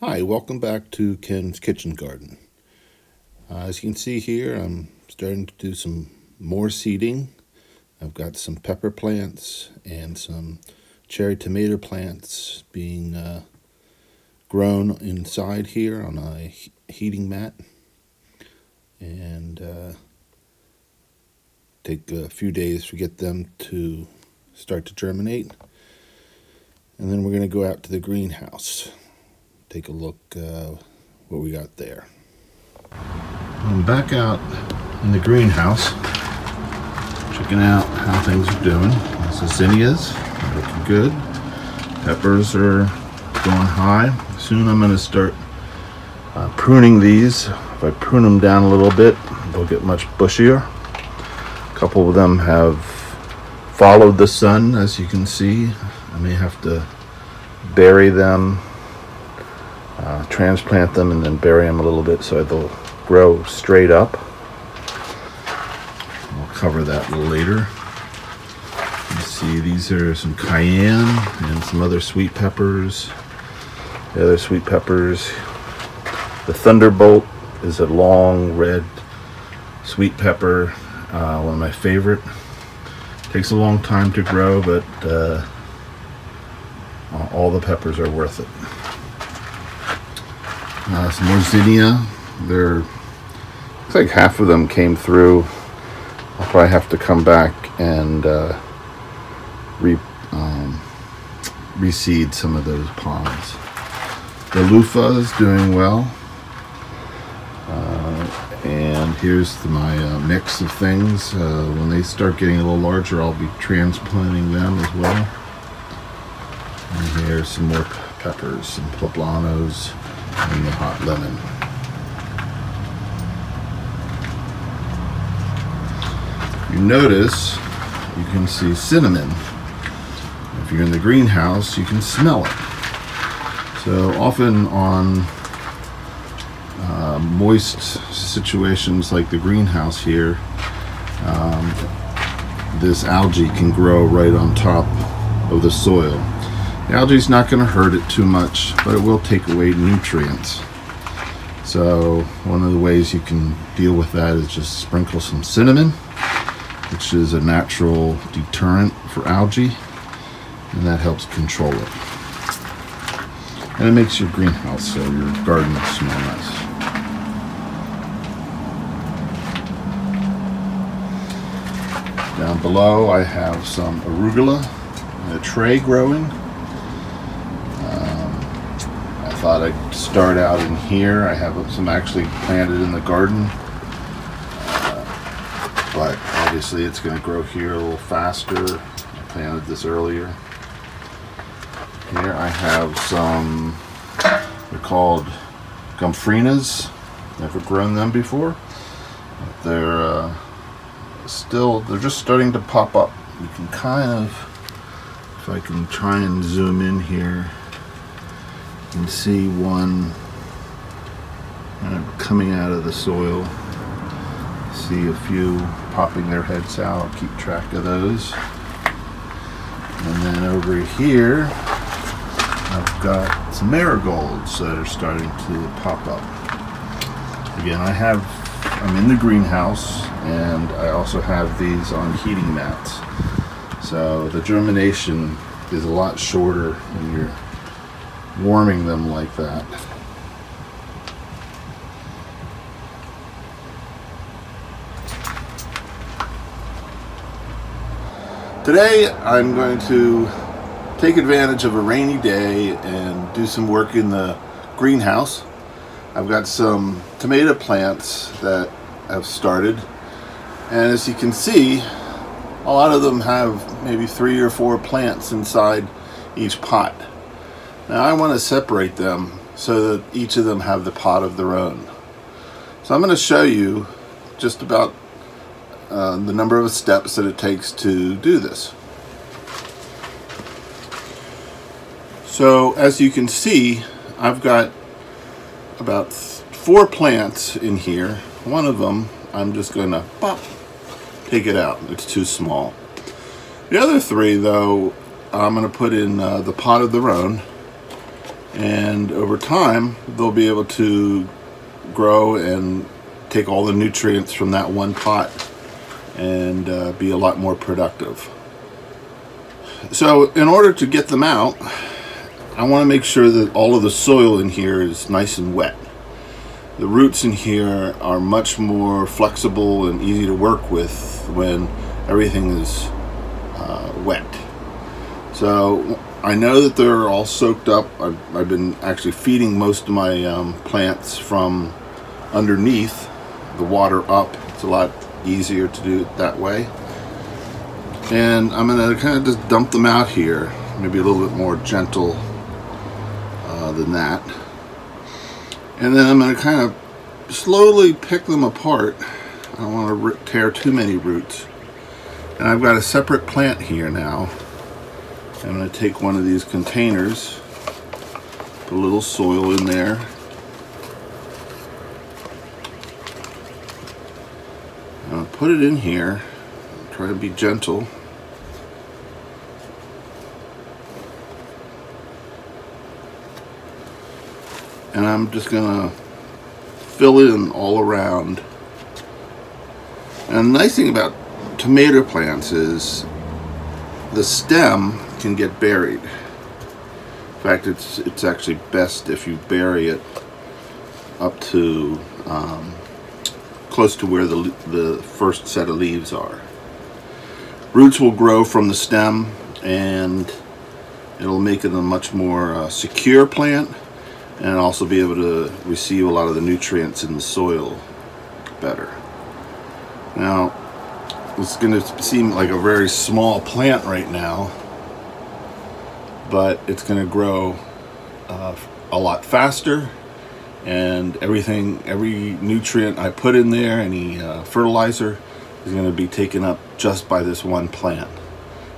Hi, welcome back to Ken's Kitchen Garden. As you can see here, I'm starting to do some more seeding. I've got some pepper plants and some cherry tomato plants being grown inside here on a heating mat. And take a few days to get them to start to germinate. And then we're going to go out to the greenhouse. Take a look what we got there. I'm back out in the greenhouse, checking out how things are doing. The zinnias are looking good. Peppers are going high. Soon I'm going to start pruning these. If I prune them down a little bit, they'll get much bushier. A couple of them have followed the sun, as you can see. I may have to bury them, transplant them, and then bury them a little bit so they'll grow straight up. I'll cover that a little later. You see, these are some cayenne and some other sweet peppers. The other sweet peppers, the Thunderbolt is a long red sweet pepper, one of my favorite. Takes a long time to grow, but all the peppers are worth it. Some more zinnia. Looks like half of them came through. I'll probably have to come back and reseed some of those pods. The loofah is doing well. And here's my mix of things. When they start getting a little larger, I'll be transplanting them as well. And here's some more peppers, some poblanos, and the hot lemon. You notice you can see cinnamon. If you're in the greenhouse, you can smell it. So often on moist situations like the greenhouse here, this algae can grow right on top of the soil. The algae is not going to hurt it too much, but it will take away nutrients. So one of the ways you can deal with that is just sprinkle some cinnamon, which is a natural deterrent for algae, and that helps control it. And it makes your greenhouse, so your garden will smell nice. Down below I have some arugula in a tray growing. I thought I'd start out in here. I have some actually planted in the garden, but obviously it's going to grow here a little faster. I planted this earlier. Here I have some, they're called gomphrenias. Never grown them before. But they're just starting to pop up. You can kind of, if I can try and zoom in here, you can see one kind of coming out of the soil. See a few popping their heads out. I'll keep track of those. And then over here, I've got some marigolds that are starting to pop up. Again, I'm in the greenhouse, and I also have these on heating mats. So the germination is a lot shorter when you're warming them like that. Today I'm going to take advantage of a rainy day and do some work in the greenhouse. I've got some tomato plants that have started, and as you can see, a lot of them have maybe 3 or 4 plants inside each pot. Now I want to separate them so that each of them have the pot of their own. So I'm going to show you just about the number of steps that it takes to do this. So as you can see, I've got about 4 plants in here. One of them I'm just going to take it out. It's too small. The other 3 though, I'm going to put in the pot of their own. and over time they'll be able to grow and take all the nutrients from that one pot and be a lot more productive. So in order to get them out, I want to make sure that all of the soil in here is nice and wet. The roots in here are much more flexible and easy to work with when everything is wet. So I know that they're all soaked up. I've been actually feeding most of my plants from underneath the water up. It's a lot easier to do it that way. And I'm going to kind of just dump them out here, maybe a little bit more gentle than that. And then I'm going to kind of slowly pick them apart. I don't want to tear too many roots. And I've got a separate plant here now. I'm going to take one of these containers, put a little soil in there. I'm going to put it in here, try to be gentle. And I'm just going to fill in all around. And the nice thing about tomato plants is the stem can get buried. In fact, it's actually best if you bury it up to close to where the first set of leaves are. Roots will grow from the stem, and it'll make it a much more secure plant, and also be able to receive a lot of the nutrients in the soil better. Now, it's going to seem like a very small plant right now, but it's going to grow a lot faster, and every nutrient I put in there, any fertilizer, is going to be taken up just by this one plant,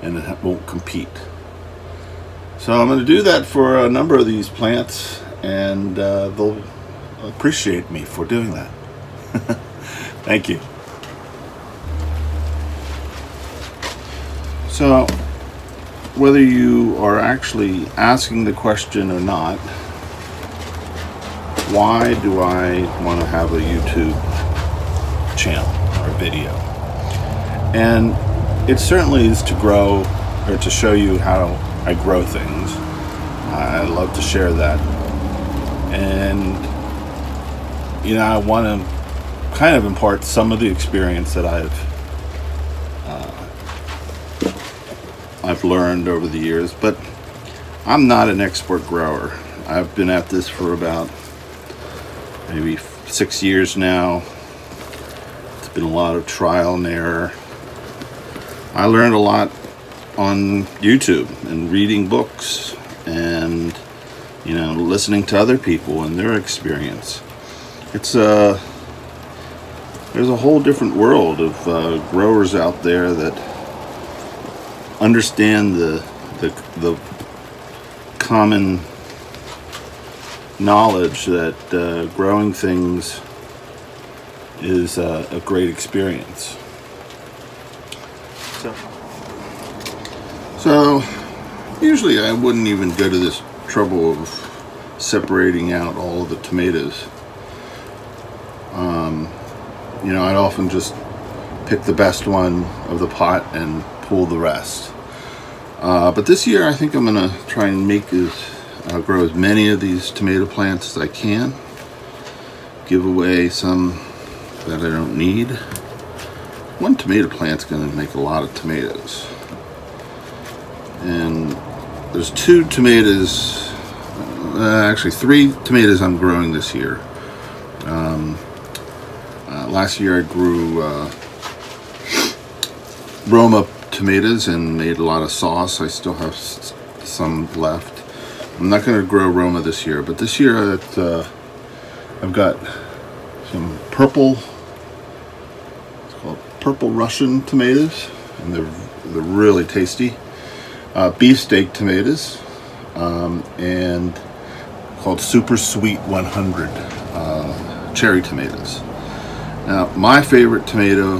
and it won't compete. So I'm going to do that for a number of these plants, and they'll appreciate me for doing that. Thank you. So whether you are actually asking the question or not, why do I want to have a YouTube channel or video? And it certainly is to grow, or to show you how I grow things. I love to share that. And you know, I want to kind of impart some of the experience that I've learned over the years, but I'm not an expert grower. I've been at this for about maybe 6 years now. It's been a lot of trial and error. I learned a lot on YouTube and reading books and, you know, listening to other people and their experience. It's there's a whole different world of growers out there that understand the common knowledge that growing things is a great experience. So usually I wouldn't even go to this trouble of separating out all of the tomatoes. You know, I'd often just pick the best one of the pot and pull the rest. But this year I think I'm going to try and grow as many of these tomato plants as I can. Give away some that I don't need. One tomato plant's going to make a lot of tomatoes. And there's two tomatoes, actually 3 tomatoes I'm growing this year. Last year I grew Roma tomatoes and made a lot of sauce. I still have some left. I'm not going to grow Roma this year, but this year I've got some purple, it's called purple Russian tomatoes, and they're really tasty. Beefsteak tomatoes, and called Super Sweet 100 cherry tomatoes. Now, my favorite tomato,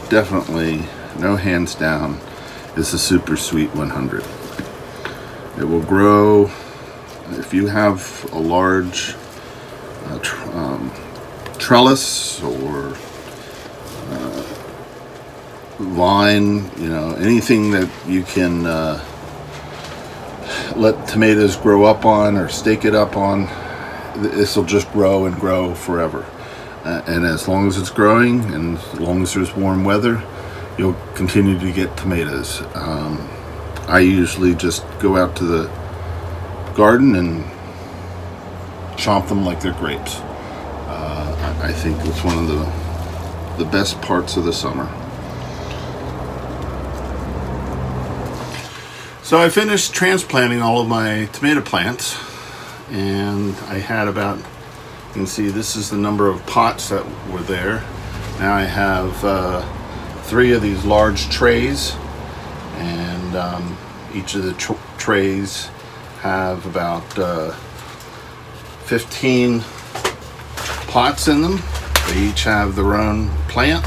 definitely, no hands down, is the Super Sweet 100. It will grow if you have a large trellis or vine, you know, anything that you can let tomatoes grow up on or stake it up on, this will just grow and grow forever. And as long as it's growing and as long as there's warm weather, you'll continue to get tomatoes. I usually just go out to the garden and chomp them like they're grapes. I think it's one of the best parts of the summer. So I finished transplanting all of my tomato plants, and I had about, you can see this is the number of pots that were there. Now I have 3 of these large trays, and each of the trays have about 15 pots in them. They each have their own plant,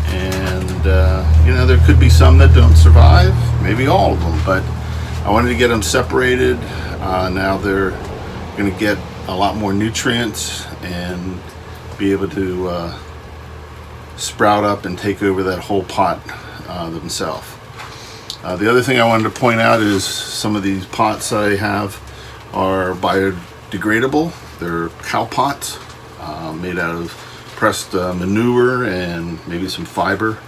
and you know, there could be some that don't survive, maybe all of them, but I wanted to get them separated. Now they're going to get a lot more nutrients and be able to sprout up and take over that whole pot themselves. The other thing I wanted to point out is some of these pots I have are biodegradable. They're cow pots made out of pressed manure and maybe some fiber.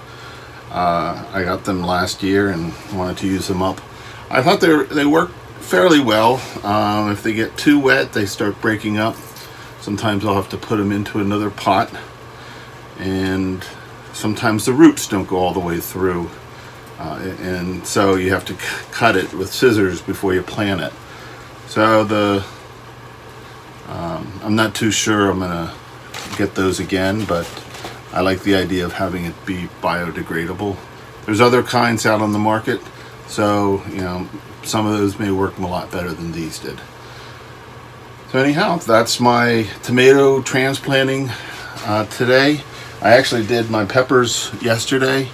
I got them last year and wanted to use them up. I thought they work fairly well. If they get too wet, they start breaking up. Sometimes I'll have to put them into another pot, and sometimes the roots don't go all the way through, and so you have to cut it with scissors before you plant it. So I'm not too sure I'm gonna get those again, but I like the idea of having it be biodegradable. There's other kinds out on the market, so you know, some of those may work a lot better than these did. So anyhow, that's my tomato transplanting today. I actually did my peppers yesterday,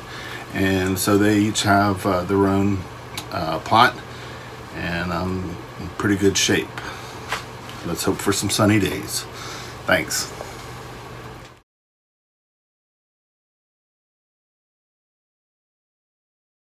and so they each have their own pot, and I'm in pretty good shape. Let's hope for some sunny days. Thanks.